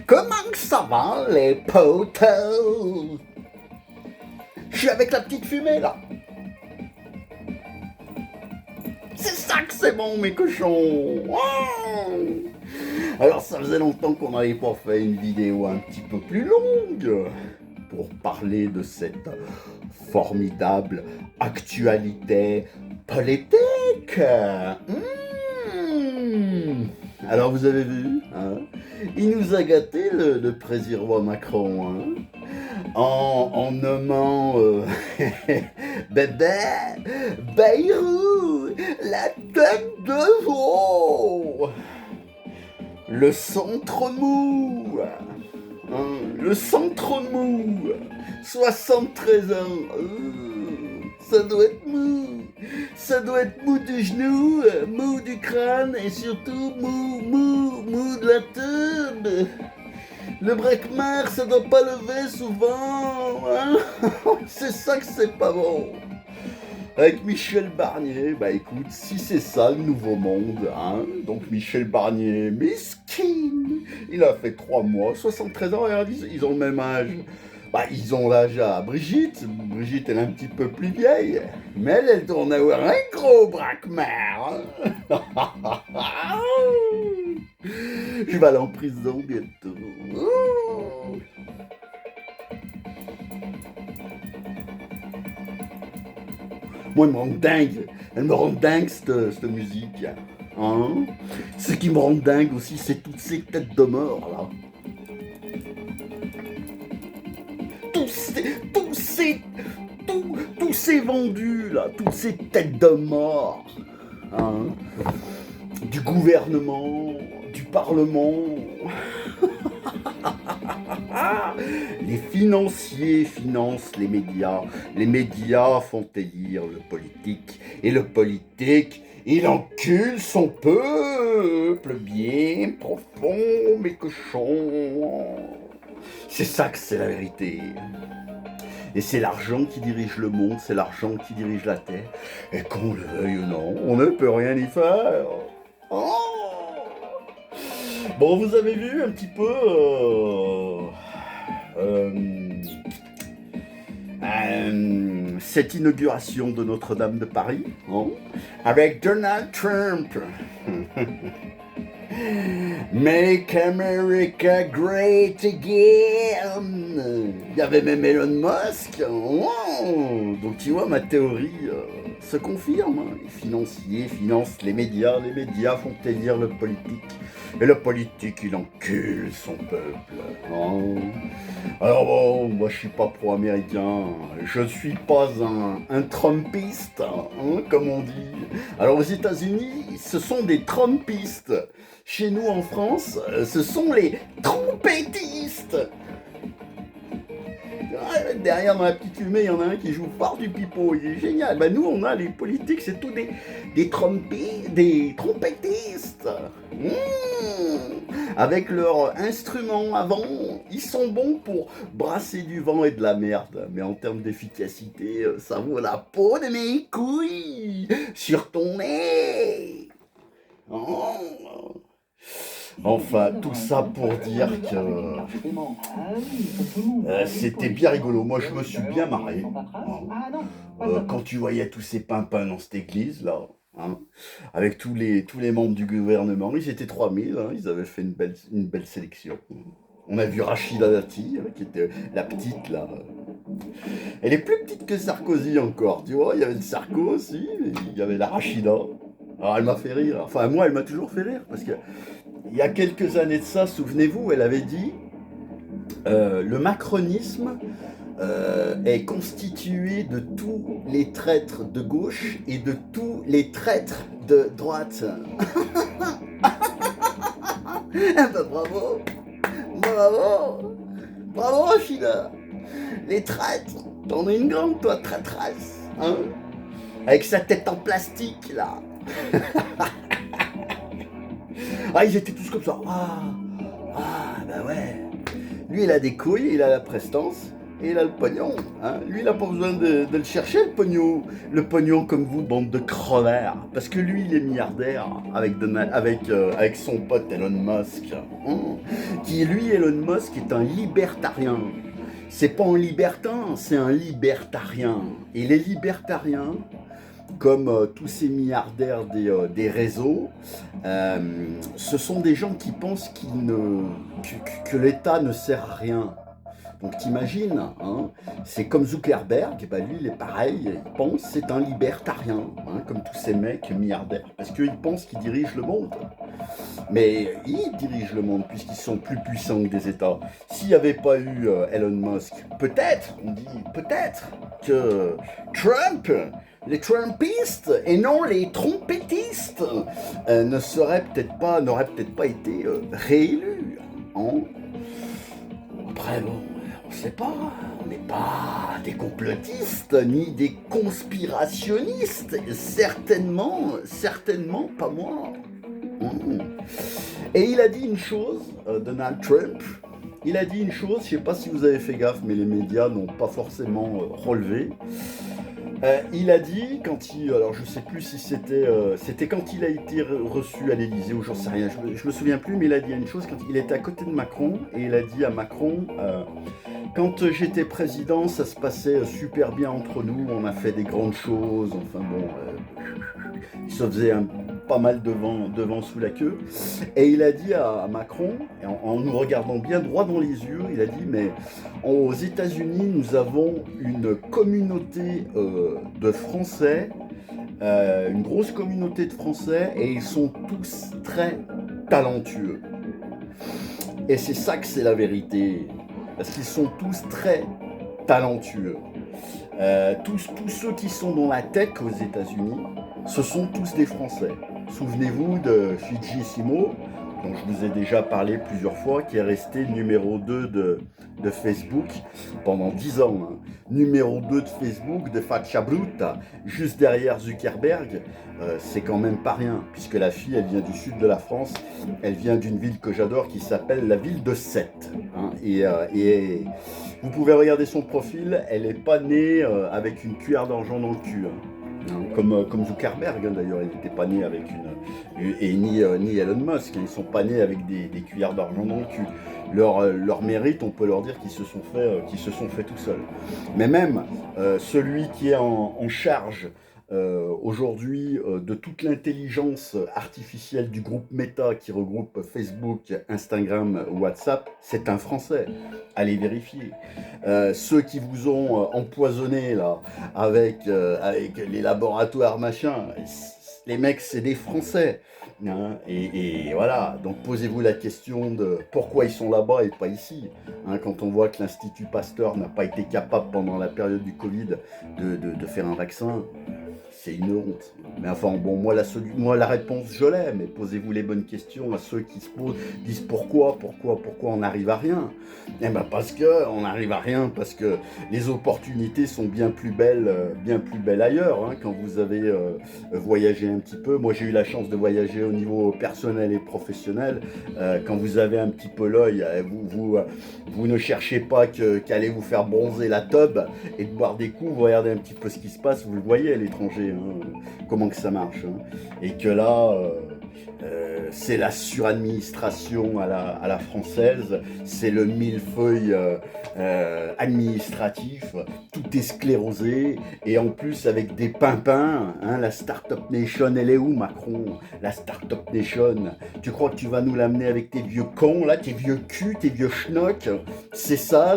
Comment que ça va, les potos? Je suis avec la petite fumée, là. C'est ça que c'est bon, mes cochons. Oh, alors, ça faisait longtemps qu'on n'avait pas fait une vidéo un petit peu plus longue pour parler de cette formidable actualité politique. Alors, vous avez vu, hein, il nous a gâté le président Macron, hein, en nommant bébé Bayrou, la tête de veau, le centre mou, hein, le centre mou, 73 ans, ça doit être mou, ça doit être mou du genou, mou du crâne et surtout mou de la tête. Le braquemar, ça doit pas lever souvent, hein. C'est ça que c'est pas bon. Avec Michel Barnier, bah écoute, si c'est ça le nouveau monde, hein, donc Michel Barnier, miskin, il a fait 3 mois, 73 ans, regarde, ils ont le même âge. Bah, ils ont l'âge à Brigitte. Brigitte, elle est un petit peu plus vieille. Mais elle tourne avoir un gros braquemar. Je vais aller en prison bientôt. Moi, elle me rend dingue. Elle me rend dingue, cette musique. Hein? Ce qui me rend dingue aussi, c'est toutes ces têtes de mort, là. Tous ces vendus là, toutes ces têtes de mort, hein, du gouvernement, du parlement, les financiers financent les médias font élire le politique, et le politique, il encule son peuple bien profond, mes cochons. C'est ça que c'est la vérité. Et c'est l'argent qui dirige le monde, c'est l'argent qui dirige la terre. Et qu'on le veuille ou non, on ne peut rien y faire. Oh, bon, vous avez vu un petit peu cette inauguration de Notre-Dame de Paris, hein, avec Donald Trump. Make America Great Again. Il y avait même Elon Musk. Oh, donc tu vois, ma théorie se confirme. Les financiers financent les médias font élire le politique. Et le politique, il encule son peuple. Oh. Alors bon, moi je suis pas pro-américain. Je suis pas un Trumpiste, hein, comme on dit. Alors aux États-Unis, ce sont des Trumpistes. Chez nous en France, ce sont les trompettistes. Derrière dans la petite fumée, il y en a un qui joue fort du pipeau, il est génial. Bah nous on a les politiques, c'est tous des trompettistes. Avec leur instrument avant, ils sont bons pour brasser du vent et de la merde. Mais en termes d'efficacité, ça vaut la peau de mes couilles sur ton nez. Oh. Enfin, tout ça pour dire que c'était bien rigolo. Moi, je me suis bien marré. Quand tu voyais tous ces pimpins dans cette église, là, hein, avec tous les membres du gouvernement, ils étaient 3000, hein, ils avaient fait une belle sélection. On a vu Rachida Dati, qui était la petite, là. Elle est plus petite que Sarkozy encore, tu vois. Il y avait le Sarko aussi, il y avait la Rachida. Alors, elle m'a fait rire. Enfin, moi, elle m'a toujours fait rire, parce que il y a quelques années de ça, souvenez-vous, elle avait dit le macronisme est constitué de tous les traîtres de gauche et de tous les traîtres de droite. Ben, bravo, bravo, bravo Rachida. Les traîtres, t'en es une grande toi, traîtresse, hein, avec sa tête en plastique là. Ah, ils étaient tous comme ça. Ah, bah ouais. Lui, il a des couilles, il a la prestance. et il a le pognon. Hein. Lui, il n'a pas besoin de le chercher, le pognon. Le pognon comme vous, bande de crevards. Parce que lui, il est milliardaire avec son pote Elon Musk. Hein. Qui, lui, Elon Musk, est un libertarien. C'est pas un libertin, c'est un libertarien. Et les libertariens, comme tous ces milliardaires des réseaux, ce sont des gens qui pensent que l'État ne sert à rien. Donc t'imagines, hein, c'est comme Zuckerberg, bah lui il est pareil, il pense c'est un libertarien, hein, comme tous ces mecs milliardaires, parce qu'ils pensent qu'ils dirigent le monde. Mais ils dirigent le monde puisqu'ils sont plus puissants que des États. S'il n'y avait pas eu Elon Musk, peut-être, on dit peut-être, que Trump, les Trumpistes et non les trompettistes, n'auraient peut-être pas été réélus. Hein. Après, bon, on ne sait pas, on n'est pas des complotistes ni des conspirationnistes, certainement pas moi. Et il a dit une chose, Donald Trump, il a dit une chose, je ne sais pas si vous avez fait gaffe, mais les médias n'ont pas forcément relevé. Il a dit, alors je ne sais plus si c'était quand il a été reçu à l'Élysée ou j'en sais rien, je me souviens plus, mais il a dit une chose, quand il était à côté de Macron, et il a dit à Macron, quand j'étais président, ça se passait super bien entre nous, on a fait des grandes choses, enfin bon, il se faisait pas mal devant sous la queue. Et il a dit à Macron, en nous regardant bien droit dans les yeux, il a dit, mais aux États-Unis, nous avons une communauté de Français, une grosse communauté de Français, et ils sont tous très talentueux. Et c'est ça que c'est la vérité, parce qu'ils sont tous très talentueux. Tous ceux qui sont dans la tech aux États-Unis, ce sont tous des Français. Souvenez-vous de Fidji Simo, dont je vous ai déjà parlé plusieurs fois, qui est resté numéro 2 de Facebook pendant 10 ans. Hein. Numéro 2 de Facebook, de Faccia Bruta, juste derrière Zuckerberg, c'est quand même pas rien, puisque la fille, elle vient du sud de la France, elle vient d'une ville que j'adore qui s'appelle la ville de Sète. Hein, et vous pouvez regarder son profil, elle n'est pas née avec une cuillère d'argent dans le cul. Hein. Comme Zuckerberg hein, d'ailleurs, il n'était pas né avec ni Elon Musk, ils ne sont pas nés avec des cuillères d'argent dans le cul. Leur mérite, on peut leur dire qu'ils se sont fait tout seuls. Mais même celui qui est en charge aujourd'hui de toute l'intelligence artificielle du groupe Meta qui regroupe Facebook, Instagram, WhatsApp, c'est un Français. Allez vérifier. Ceux qui vous ont empoisonné là avec les laboratoires machin, les mecs c'est des Français. Hein, et voilà, donc posez-vous la question de pourquoi ils sont là-bas et pas ici. Hein, quand on voit que l'Institut Pasteur n'a pas été capable pendant la période du Covid de faire un vaccin, c'est une honte. Mais enfin, bon, moi la réponse, je l'ai, mais posez-vous les bonnes questions à ceux qui se disent pourquoi on n'arrive à rien. Eh ben parce qu'on n'arrive à rien, parce que les opportunités sont bien plus belles ailleurs. Hein, quand vous avez voyagé un petit peu, moi j'ai eu la chance de voyager au niveau personnel et professionnel. Quand vous avez un petit peu l'œil, vous ne cherchez pas qu'aller vous faire bronzer la tub et de boire des coups, vous regardez un petit peu ce qui se passe, vous le voyez à l'étranger. Hein, comment que ça marche. Hein. Et que là, c'est la suradministration à la française, c'est le millefeuille administratif, tout est sclérosé, et en plus avec des pimpins, hein, la Startup Nation, elle est où Macron? La Startup Nation, tu crois que tu vas nous l'amener avec tes vieux cons, là, tes vieux culs, tes vieux schnocks? C'est ça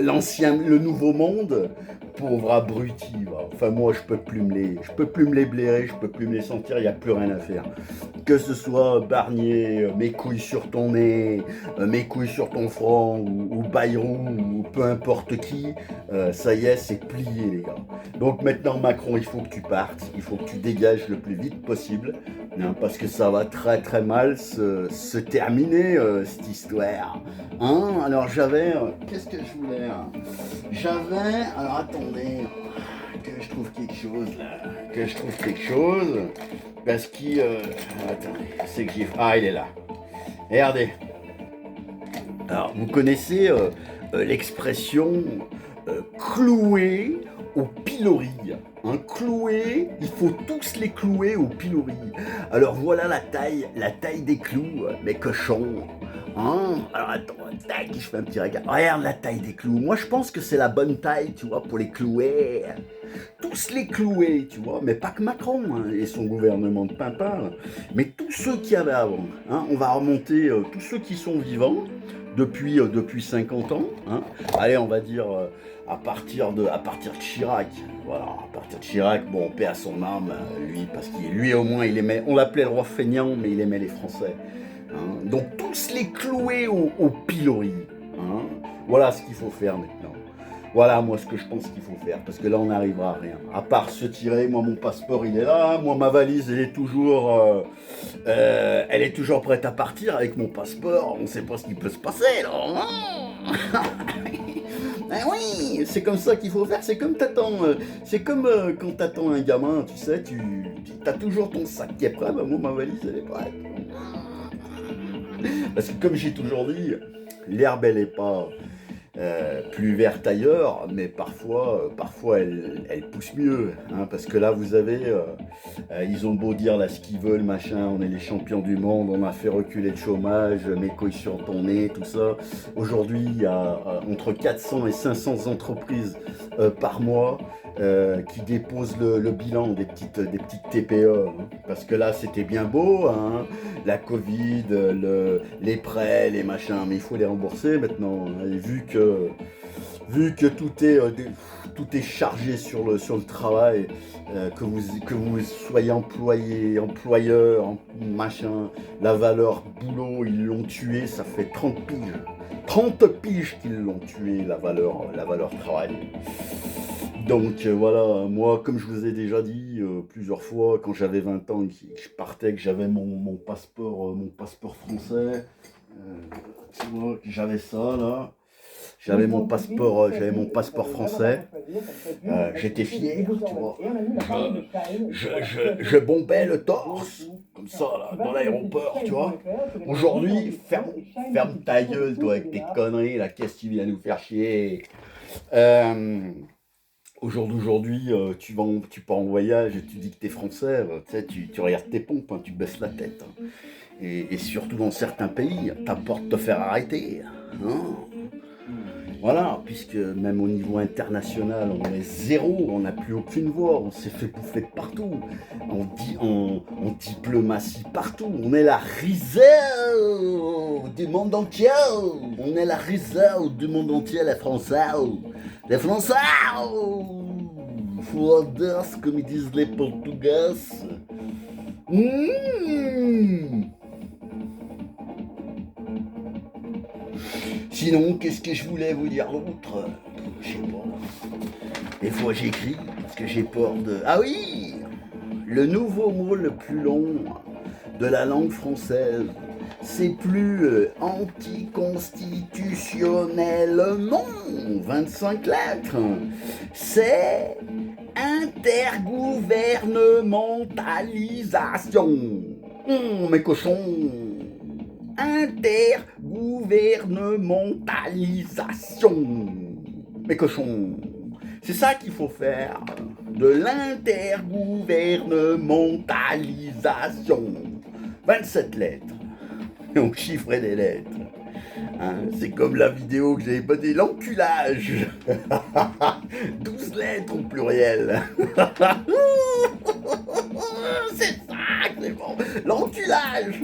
l'ancien, le nouveau monde? Pauvre abruti, va. Enfin moi je peux plus me les blairer, je peux plus me les sentir, il n'y a plus rien à faire. Que ce soit Barnier, mes couilles sur ton nez, mes couilles sur ton front, ou Bayrou, ou peu importe qui, ça y est, c'est plié les gars. Donc maintenant Macron, il faut que tu partes, il faut que tu dégages le plus vite possible, hein, parce que ça va très très mal se terminer cette histoire. Hein, alors qu'est-ce que je voulais hein alors attendez, que je trouve quelque chose, parce qu'il... attendez, c'est que j'ai... Ah, il est là. Regardez. Alors, vous connaissez l'expression clouer au pilori. Un cloué, il faut tous les clouer au pilori. Alors voilà la taille des clous, mes cochons. Hein, alors attends, tac, je fais un petit regard. Regarde la taille des clous. Moi je pense que c'est la bonne taille, tu vois, pour les clouer. Tous les clouer, tu vois, mais pas que Macron hein, et son gouvernement de pimpin, mais tous ceux qui avaient avant. Hein, on va remonter tous ceux qui sont vivants depuis 50 ans. Hein. Allez, on va dire à partir de Chirac. Voilà, à partir de Chirac, bon, paix à son âme, lui, parce qu'il lui au moins il aimait, on l'appelait le roi feignant, mais il aimait les Français. Hein. Donc tous les clouer au pilori. Hein. Voilà ce qu'il faut faire maintenant. Voilà moi ce que je pense qu'il faut faire, parce que là on n'arrivera à rien. À part se tirer, moi mon passeport il est là, moi ma valise elle est toujours prête à partir avec mon passeport, on ne sait pas ce qui peut se passer là. Ah oui, c'est comme ça qu'il faut faire, c'est comme quand t'attends un gamin, tu sais, tu as toujours ton sac qui est prêt, bah moi ma valise elle est prête. Parce que comme j'ai toujours dit, l'herbe elle est pas plus verte ailleurs, mais parfois elle pousse mieux, hein, parce que là vous avez, ils ont beau dire là ce qu'ils veulent, machin, on est les champions du monde, on a fait reculer le chômage, mes couilles sur ton nez, tout ça. Aujourd'hui il y a entre 400 et 500 entreprises par mois qui déposent le bilan des petites TPE, hein, parce que là c'était bien beau, hein, la Covid, les prêts, les machins, mais il faut les rembourser maintenant, hein, et vu que tout est chargé sur le travail, que vous soyez employé, employeur, machin, la valeur boulot, ils l'ont tué, ça fait 30 piges. 30 piges qu'ils l'ont tué, la valeur travail. Donc voilà, moi comme je vous ai déjà dit plusieurs fois, quand j'avais 20 ans, que je partais, que j'avais mon passeport français, tu vois, que j'avais ça là. J'avais mon passeport français. J'étais fier, tu vois. Je bombais le torse, comme ça, là, dans l'aéroport, tu vois. Aujourd'hui, ferme ta gueule, toi, avec tes conneries, là, qu'est-ce que tu viens nous faire chier. Aujourd'hui, tu pars en voyage et tu dis que t'es français, tu sais, tu regardes tes pompes, hein, tu baisses la tête. Hein. Et surtout dans certains pays, t'as peur de te faire arrêter. Hein. Voilà, puisque même au niveau international, on est zéro, on n'a plus aucune voix, on s'est fait bouffer de partout, on diplomatie partout, on est la risée du monde entier, on est la risée du monde entier, les Français, foda-se, comme ils disent les Portugais. Sinon, qu'est-ce que je voulais vous dire d'autre? Je sais pas. Des fois j'écris parce que j'ai peur de... Ah oui! Le nouveau mot le plus long de la langue française, c'est plus anticonstitutionnel, non, 25 lettres. C'est intergouvernementalisation. Mes cochons. Intergouvernementalisation. Mes cochons. C'est ça qu'il faut faire. De l'intergouvernementalisation. 27 lettres. Et on chiffrait des lettres. Hein, c'est comme la vidéo que j'avais pas dit, l'enculage. 12 lettres au pluriel. C'est ça que c'est bon. L'enculage.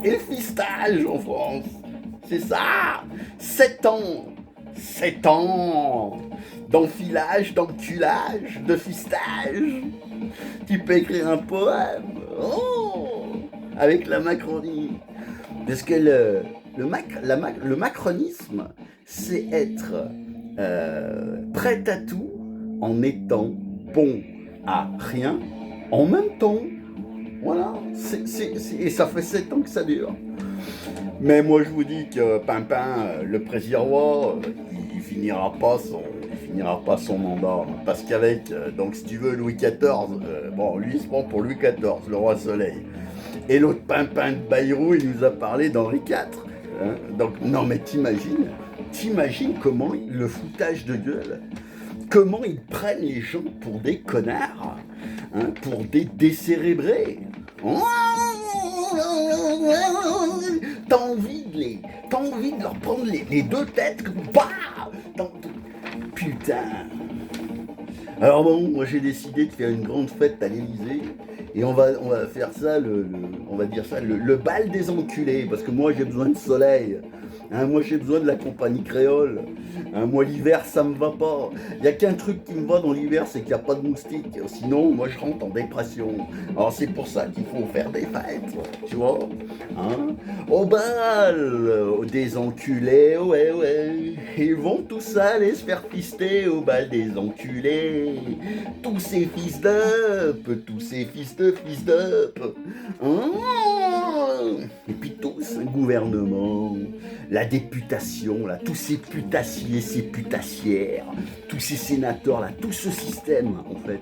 Et le fistage en France. C'est ça. 7 ans. 7 ans. D'enfilage, d'enculage, de fistage. Tu peux écrire un poème. Oh, avec la Macronie. Parce que le macronisme, c'est être prêt à tout en étant bon à rien en même temps. Voilà, et ça fait 7 ans que ça dure. Mais moi je vous dis que Pimpin, le président roi, il finira pas son mandat. Parce qu'avec, donc si tu veux, Louis XIV, bon lui il se prend pour Louis XIV, le roi Soleil. Et l'autre Pimpin de Bayrou, il nous a parlé d'Henri IV. Hein. Donc, non, mais t'imagines comment le foutage de gueule, comment ils prennent les gens pour des connards, hein, pour des décérébrés. T'as envie de leur prendre les deux têtes, comme bah. Putain. Alors bon, moi j'ai décidé de faire une grande fête à l'Élysée et on va faire ça, on va dire ça, le bal des enculés, parce que moi j'ai besoin de soleil, hein, moi j'ai besoin de la compagnie créole, hein, moi l'hiver ça me va pas, il n'y a qu'un truc qui me va dans l'hiver, c'est qu'il n'y a pas de moustiques, sinon moi je rentre en dépression, alors c'est pour ça qu'il faut faire des fêtes, tu vois, hein, au bal des enculés, ouais, ils vont tous aller se faire pister au bal des enculés, tous ces fils d'up, tous ces fils d'up, hein. Et puis tous, un gouvernement, la députation, là, tous ces putassiers, ces putassières, tous ces sénateurs, là, tout ce système, en fait,